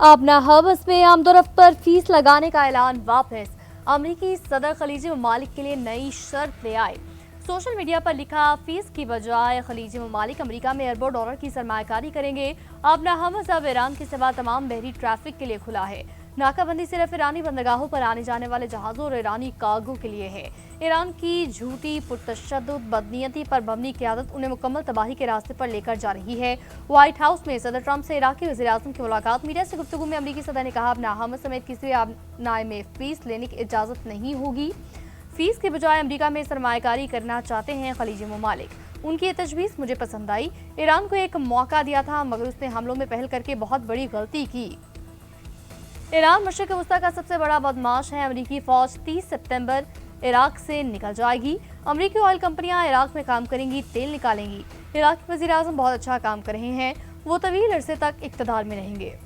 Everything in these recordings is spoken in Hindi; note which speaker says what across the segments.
Speaker 1: अपना हवस में आमदोरफ्त पर फीस लगाने का ऐलान वापस। अमरीकी सदर खलीजी ममालिक के लिए नई शर्त ले आए। सोशल मीडिया पर लिखा, फीस की बजाय खलीजी ममालिक अमेरिका में अरबों डॉलर की सरमायाकारी करेंगे। अपना हवस अब ईरान के सिवा तमाम बहरी ट्रैफिक के लिए खुला है। नाकाबंदी सिर्फ ईरानी बंदरगाहों पर आने जाने वाले जहाजों और ईरानी कार्गो के लिए है। ईरान की झूठी पुरतशद्दुद बदनीयती पर मबनी क़यादत उन्हें मुकम्मल तबाही के रास्ते पर लेकर जा रही है। व्हाइट हाउस में सदर ट्रंप से इराकी वज़ीर-ए-आज़म की मुलाकात। मीडिया से गुफ्तगू में अमरीकी सदर ने कहा, अपना हम समेत किसी भी आपनाए में फीस लेने की इजाज़त नहीं होगी। फीस के बजाय अमरीका में सरमायाकारी करना चाहते हैं खलीजी ममालिक। उनकी ये तजवीज़ मुझे पसंद आई। ईरान को एक मौका दिया था मगर उसने हमलों में पहल करके बहुत बड़ी गलती की। ईरान मशरिक़ वस्ता का सबसे बड़ा बदमाश है। अमरीकी फौज 30 सितंबर इराक से निकल जाएगी। अमरीकी ऑयल कंपनियां इराक में काम करेंगी, तेल निकालेंगी। इराकी वज़ीर-ए-आज़म बहुत अच्छा काम कर रहे हैं, वो तवील अरसे तक इक़्तिदार में रहेंगे।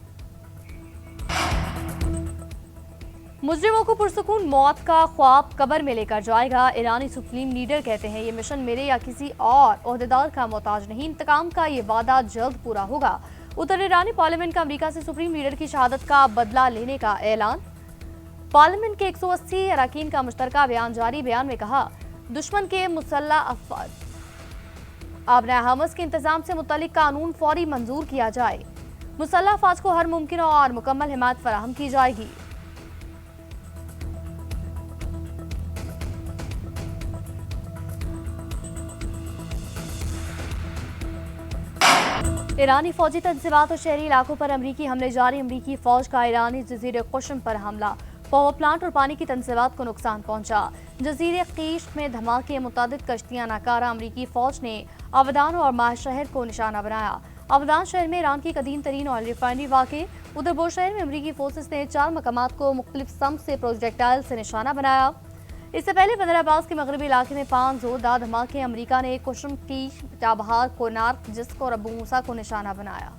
Speaker 1: मुजरिमों को पुरसुकून मौत का ख्वाब कब्र में लेकर जाएगा। ईरानी सुप्रीम लीडर कहते हैं, ये मिशन मेरे या किसी और ओहदेदार का मोहताज नहीं। इंतकाम का ये वादा जल्द पूरा होगा। उधर ईरानी पार्लियामेंट का अमेरिका से सुप्रीम लीडर की शहादत का बदला लेने का ऐलान। पार्लियामेंट के 180 अरकान का मुश्तरका बयान जारी। बयान में कहा, दुश्मन के मुसल्लह अफवाद अपना हमस के इंतजाम से मुतल्लिक कानून फौरी मंजूर किया जाए। मुसल्लह अफवाज को हर मुमकिन और मुकम्मल हिमायत फराहम की जाएगी। ईरानी फौजी तंजीमात और शहरी इलाकों पर अमरीकी हमले जारी। अमरीकी फौज का ईरानी जजीरे क़ुश्म पर हमला। पावर प्लांट और पानी की तंजीमात को नुकसान पहुंचा। जजीरे क़ीश में धमाके, मुतादिद कश्तियां नाकारा। अमरीकी फौज ने अवदान और माहशहर को निशाना बनाया। अवदान शहर में ईरान की कदीम तरीन ऑयल रिफाइनरी वाक़े। उधर बोर शहर में अमरीकी फोर्सेस ने 4 मकामात को मुख्तलिफ सम से प्रोजेक्टाइल से निशाना बनाया। इससे पहले बंदराबाज के मगरबी इलाके में 5 जोरदार धमाके। अमरीका ने कुशम की चाबहार, कोनार्क, जिस्क और अबू मूसा को निशाना बनाया।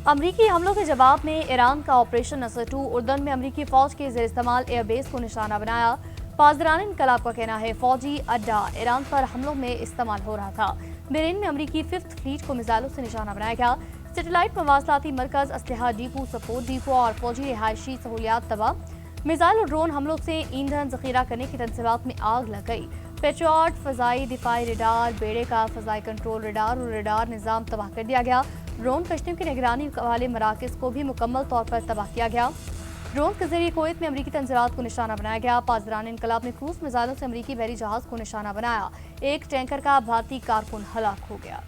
Speaker 1: अमरीकी हमलों के जवाब में ईरान का ऑपरेशन नसर 2। उर्दन में अमरीकी फौज के ज़ेर इस्तेमाल एयरबेस को निशाना बनाया। पासदारान इनकलाब का कहना है, फौजी अड्डा ईरान पर हमलों में इस्तेमाल हो रहा था। बहरीन में अमरीकी 5th फ्लीट को मिसाइलों से निशाना बनाया गया। सेटेलाइट मवासलाती मरकज, असलहा डिपो, सपोर्ट डिपो और फौजी रिहायशी सहूलियात तबाह। मिसाइल और ड्रोन हमलों से ईंधन जखीरा करने की तंसीबात में आग लग गई। पेट्रियट फजाई दिफाई रडार, बेड़े का फजाई कंट्रोल रडार और रडार निज़ाम तबाह कर दिया गया। ड्रोन कश्तियों की निगरानी वाले मराकज़ को भी मुकम्मल तौर पर तबाह किया गया। ड्रोन के जरिए कुवैत में अमरीकी तंजीमात को निशाना बनाया गया। पासदारान इनकलाब ने क्रूज मिसाइलों से अमरीकी बहरी जहाज को निशाना बनाया। एक टैंकर का भारतीय कारकुन हलाक हो गया।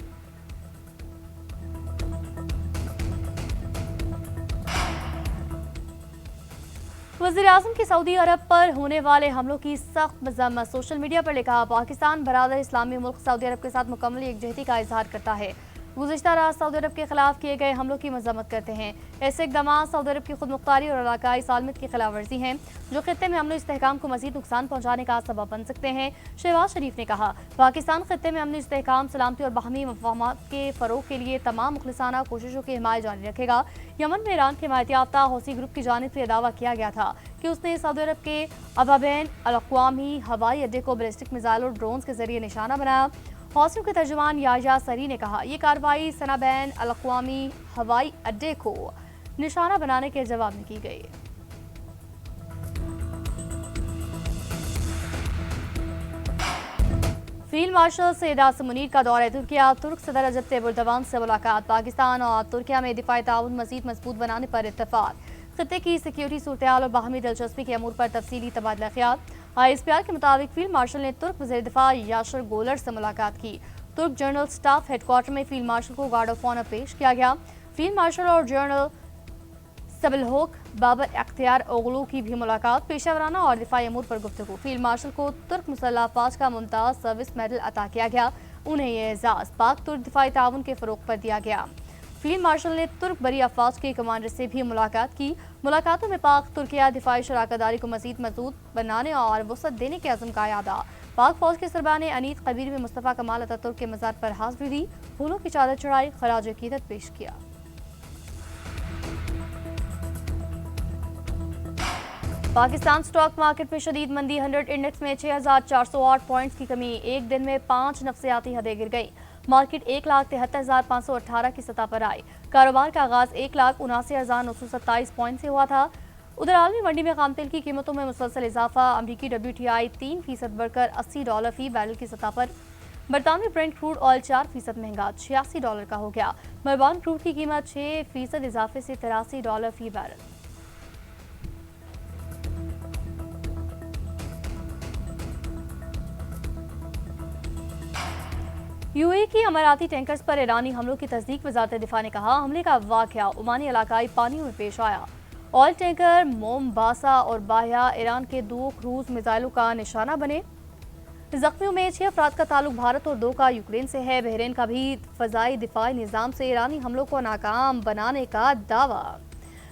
Speaker 1: वज़ीर-ए-आज़म की सऊदी अरब पर होने वाले हमलों की सख्त मज़म्मत। सोशल मीडिया पर लिखा, पाकिस्तान बरादर इस्लामी मुल्क सऊदी अरब के साथ मुकम्मल यकजहती का इजहार करता है। गुज़िश्ता रात सऊदी अरब के खिलाफ किए गए हमलों की मज़म्मत करते हैं। ऐसे इक़दाम सऊदी अरब की खुद मुख्तारी और इलाकाई सालमियत की खिलाफ वर्जी हैं, जो खित्ते में अमन इस्तेहकाम को मज़ीद नुकसान पहुँचाने का सबब बन सकते हैं। शहबाज शरीफ ने कहा, पाकिस्तान खित्ते में अमन इस्तेहकाम, सलामती और बाहमी मफ़ाहमत के फ़रोग़ के लिए तमाम मुखलिसाना कोशिशों की हिमायत जारी रखेगा। यमन में ईरान के हिमायत याफ्ता हौसी ग्रुप की जानिब से दावा किया गया था कि उसने सऊदी अरब के अबाबैन अल-अक़वामी हवाई अड्डे को बैलिस्टिक मिसाइल और ड्रोन के जरिए निशाना बनाया। हौसियों के तर्जुमान याया सरी ने कहा, यह कार्रवाई सनाबैन अल-अक़वामी हवाई अड्डे को निशाना बनाने के जवाब में की गई। फील्ड मार्शल सैयद आसिम मुनीर का दौरा तुर्किया। तुर्क सदर रजब तैयब एर्दोगान से मुलाकात। पाकिस्तान और तुर्किया में दिफाई ताउन मज़ीद मजबूत बनाने पर इत्तफाक। खित्ते की सिक्योरिटी सूरत-ए-हाल और बाहमी दिलचस्पी के अमूर पर तफसीली तबादला ख्याल। ISPR के मुताबिक फील्ड मार्शल ने तुर्क वज़ीर दिफा याशर गोलर से मुलाकात की। तुर्क जनरल स्टाफ हेडक्वार्टर में फील्ड मार्शल को गार्ड ऑफ ऑनर पेश किया गया। फील्ड मार्शल और जनरल सबलहोक बाबर अख्तियार ओगलू की भी मुलाकात। पेशावराना और दिफाई अमूर पर गुफ्तगू। फील्ड मार्शल को तुर्क मुसल्लह अफवाज का मुमताज़ सर्विस मेडल अता किया गया। उन्हें यह एजाज़ पाक तुर्क दिफाई ताउन के फ़रोग़ पर दिया गया। फील्ड मार्शल ने तुर्क बरी अफवाज के कमांडर से भी मुलाकात की। मुलाकातों में पाक तुर्किया दिफाई शराकतदारी को मज़ीद मजबूत बनाने और वसअत देने के अज़्म का यादा। पाक फौज के सरबराह ने अनीत कबीर में मुस्तफ़ा कमाल अतातुर्क के मज़ार पर हाज़िरी दी, फूलों की चादर चढ़ाई, खराज अक़ीदत पेश किया। पाकिस्तान स्टॉक मार्केट में शदीद मंदी। 100 इंडेक्स में 6408 पॉइंट्स की कमी। एक दिन में 5 नफ्सियाती हदें गिर गई। मार्केट 1,73,518 की सतह पर आई। कारोबार का आगाज 1,79,927 पॉइंट से हुआ था। उधर आलमी मंडी में खाम तेल की कीमतों में मुसलसल इजाफा। अमरीकी WTI 3% बढ़कर $80 फी बैरल की सतह पर। बरतानवी ब्रेंट क्रूड ऑयल 4% महंगा $86 का हो गया। मरबान क्रूड की कीमत 6% इजाफे से $83 फी बैरल। यूएई की अमाराती टैंकर्स पर ईरानी हमलों की तस्दीक। वजारत दिफा ने कहा, हमले का वाकया ओमानी इलाकाई पानियों में पेश आया। ऑयल टैंकर मोमबासा और बाहिया ईरान के 2 क्रूज मिसाइलों का निशाना बने। जख्मियों में 6 अफराद का ताल्लुक भारत और 2 का यूक्रेन से है। बहरीन का भी फजाई दिफाई निज़ाम से ईरानी हमलों को नाकाम बनाने का दावा।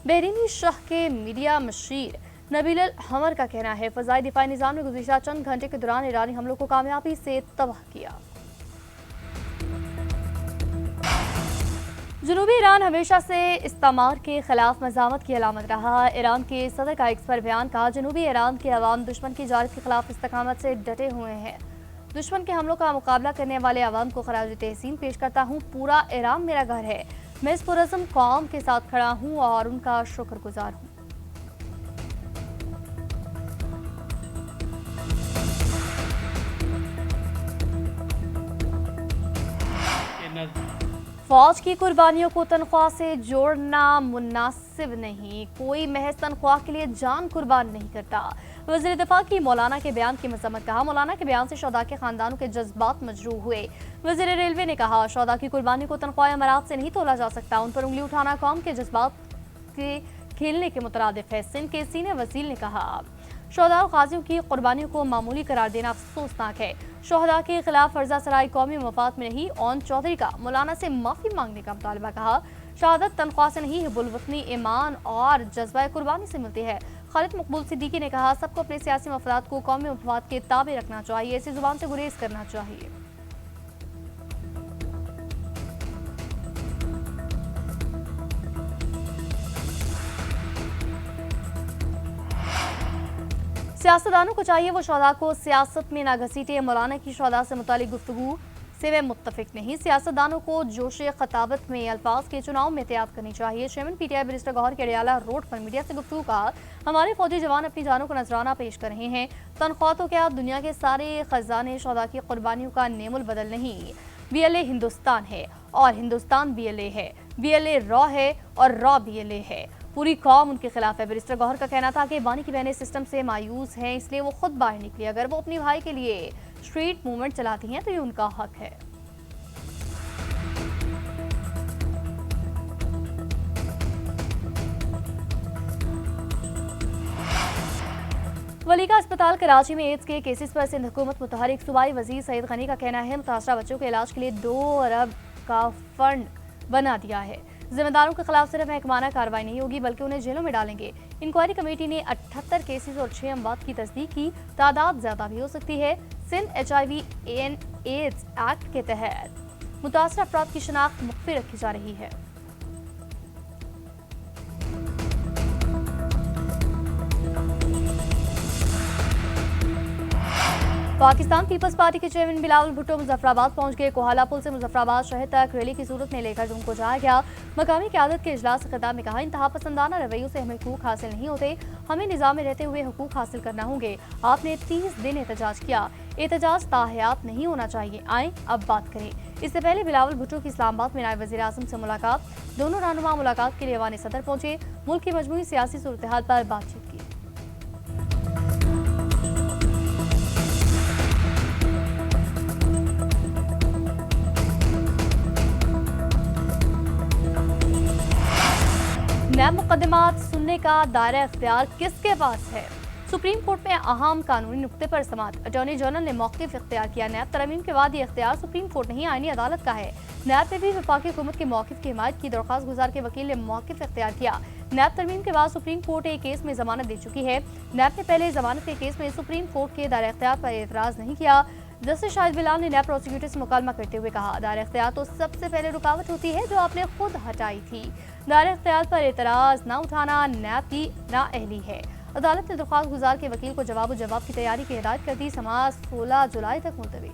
Speaker 1: बहरीनी शाह के मीडिया मशीर नबील अल हमर का कहना है, फजाई दिफाई निज़ाम ने गुज़िश्ता चंद घंटे के दौरान ईरानी हमलों को कामयाबी से तबाह किया। जनूबी ईरान हमेशा से इस्तामार के खिलाफ मज़ामत की अलामत रहा। ईरान के सदर का एक्स पर बयान कहा, जनूबी ईरान के अवाम दुश्मन की जारत के खिलाफ इस्तकामत से डटे हुए हैं। दुश्मन के हमलों का मुकाबला करने वाले अवाम को खराज तहसीन पेश करता हूँ। पूरा ईरान मेरा घर है। मैं इस पुरज़म कौम के साथ खड़ा हूँ और उनका शुक्रगुजार हूँ। फौज की कुर्बानियों को तनख्वाह से जोड़ना मुनासिब नहीं। कोई महज तनख्वाह के लिए जान कुर्बान नहीं करता। वज़ीर दिफा की मौलाना के बयान की मज़म्मत। कहा, मौलाना के बयान से शोहदा के खानदानों के जज्बात मजरूह हुए। वज़ीर रेलवे ने कहा, शोहदा की कुर्बानी को तनख्वाह अमारात से नहीं तोला जा सकता। उन पर उंगली उठाना कौम के जज्बात के खेलने के मुतरादिफ है। सिंध के सीनियर वज़ीर ने कहा, शोहदा और गाजियों की कुर्बानियों को मामूली करार देना अफसोसनाक है। शोहदा के खिलाफ फर्जा सराई कौमी मफाद में नहीं। ओन चौधरी का मौलाना से माफी मांगने का मुतालबा। कहा, शहादत तनख्वाह से नहीं, हिब्बुल-वतनी ईमान और जज्बा कुर्बानी से मिलती है। खालिद मकबूल सिद्दीकी ने कहा, सबको अपने सियासी मफाद को कौमी मफाद के ताबे रखना चाहिए। ऐसी जुबान से गुरेज करना चाहिए। सियासतदानों को चाहिए वो शोहदा को सियासत में ना घसीटे। मौलाना की शोहदा से मुतालिक गुफ्तगू से मैं मुत्तफिक नहीं। सियासतदानों को जोश खताबत में अल्फाज के चुनाव में एहतियात करनी चाहिए। चेयरमैन PTI बैरिस्टर गौहर के अडियाला रोड पर मीडिया से गुफ्तगू कहा, हमारे फौजी जवान अपनी जानों को नजराना पेश कर रहे हैं। तनख्वाह तो क्या, दुनिया के सारे खजाने शोहदा की कुर्बानियों का नेमुल बदल नहीं। BLA हिंदुस्तान है और हिंदुस्तान BLA है। BLA रॉ है और रॉ BLA है। पूरी कौम उनके खिलाफ है। बैरिस्टर गौहर का कहना था कि बानी की बहनें सिस्टम से मायूस हैं, इसलिए वो खुद बाहर निकली। अगर वो अपनी भाई के लिए स्ट्रीट मूवमेंट चलाती हैं तो ये उनका हक है। वलीका अस्पताल कराची में एड्स के केसेस पर सिंध हुकूमत मुतहरिक। सूबाई वजीर सईद गनी का कहना है, मुतासरा बच्चों के इलाज के लिए 2 अरब का फंड बना दिया है। जिम्मेदारों के खिलाफ सिर्फ महकमाना कार्रवाई नहीं होगी बल्कि उन्हें जेलों में डालेंगे। इंक्वायरी कमेटी ने 78 केसेस और 6 अमवात की तस्दीक की। तादाद ज्यादा भी हो सकती है। Sindh HIV and AIDS act के तहत मुतासरा अफराद की शनाख्त मुख्फी रखी जा रही है। पाकिस्तान पीपल्स पार्टी के चेयरमैन बिलावल भुट्टो मुजफ्फराबाद पहुंच गए। कोहाला पुल से मुजफ्फराबाद शहर तक रैली की सूरत में लेकर उनको जाया गया। मकामी क़यादत के इजलास से खिताब में कहा, इंतहा पसंदाना रवैयों से हमें हुकूक हासिल नहीं होते, हमें निज़ाम में रहते हुए हुकूक हासिल करना होंगे। आपने 30 दिन एहतजाज किया, एहतजाज ताहयात नहीं होना चाहिए। आए अब बात करें। इससे पहले बिलावल भुट्टो की इस्लामाबाद में नायब वज़ीर आज़म से मुलाकात। दोनों रहनुमा मुलाकात के लिए ऐवान सदर पहुंचे। मुल्क की मजमूई सियासी सूरत हाल पर बातचीत की। नैब मुकदमात सुनने का दायरा इख्तियार किसके पास है? सुप्रीम कोर्ट में अहम कानूनी नुक्ते पर समाअत। अटॉर्नी जनरल ने मौक़िफ़ इख्तियार किया। नैब तरमीम के बाद ये इख्तियार सुप्रीम कोर्ट नहीं, आईनी अदालत का है। नैब ने भी वफाकी हुकूमत के मौक़िफ़ की हिमायत की। दरख्वास्त गुजार के वकील ने मौक़िफ़ इख्तियार किया। नैब तरमीम के बाद सुप्रीम कोर्ट एक केस में जमानत दे चुकी है। नैब ने पहले जमानत के केस में सुप्रीम कोर्ट के दायरा इख्तियार पर एतराज़ नहीं किया। जस्टिस शाहिद बिलाल ने नैब प्रोसिक्यूटर से मुकालमा करते हुए कहा, दायरा इख्तियार तो सबसे पहले रुकावट होती है जो आपने खुद हटाई थी। दायरा इख्तियार पर एतराज़ न उठाना नैब की नाअहली है। अदालत ने दरख्वास्त गुजार के वकील को जवाब की तैयारी की हिदायत कर दी। समाअत 16 जुलाई तक मुलतवी।